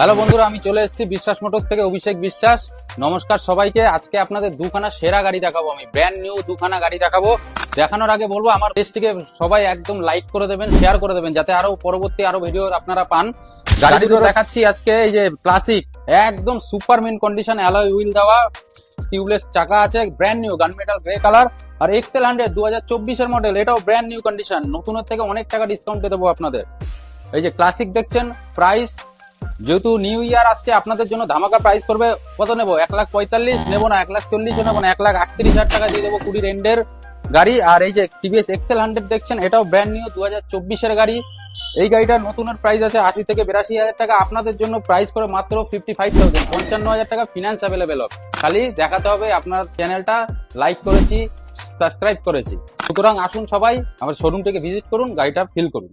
Hello বন্ধুরা, আমি চলে এসেছি বিশ্বাস মোটরস থেকে, অভিষেক বিশ্বাস। নমস্কার সবাইকে। আজকে আপনাদের দুখানা সেরা গাড়ি দেখাবো, আমি ব্র্যান্ড নিউ দুখানা গাড়ি দেখাবো। দেখানোর আগে বলবো আমার পেজটিকে সবাই একদম লাইক করে দেবেন, শেয়ার করে দেবেন, যাতে আরো পরবর্তী ভিডিও আপনারা পান। গাড়ি দুটো দেখাচ্ছি আজকে। এই যে ক্লাসিক, একদম super mint condition, alloy wheel দেওয়া, টিউবলেস চাকা আছে, brand new gun metal grey colour. আর এক্সেল 100 2024 এর মডেল, এটাও ব্র্যান্ড নিউ কন্ডিশন। নতুনের থেকে অনেক টাকা ডিসকাউন্টে দেবো আপনাদের। এই যে ক্লাসিক দেখছেন, প্রাইস যেহেতু নিউ ইয়ার আসছে, আপনাদের জন্য ধামাকা প্রাইস করবে। কত নেবো? 1,45,000 নেবো না, 1,40,000 নেবো না, 1,38,000 টাকা দিয়ে দেবো 20 এন্ডের গাড়ি। আর এই যে টিভিএস এক্সেল 100 দেখছেন, এটাও ব্র্যান্ড নিউ 2024 এর গাড়ি। এই গাড়িটার নতুনের প্রাইস আছে 80 থেকে 82,000 টাকা। আপনাদের জন্য প্রাইস করে মাত্র 55,000, 55,000 টাকা ফিনান্স অ্যাভেলেবেল হবে। খালি দেখাতে হবে আপনার চ্যানেলটা লাইক করেছি, সাবস্ক্রাইব করেছি। সুতরাং আসুন সবাই আমার শোরুমটাকে ভিজিট করুন, গাড়িটা ফিল করুন।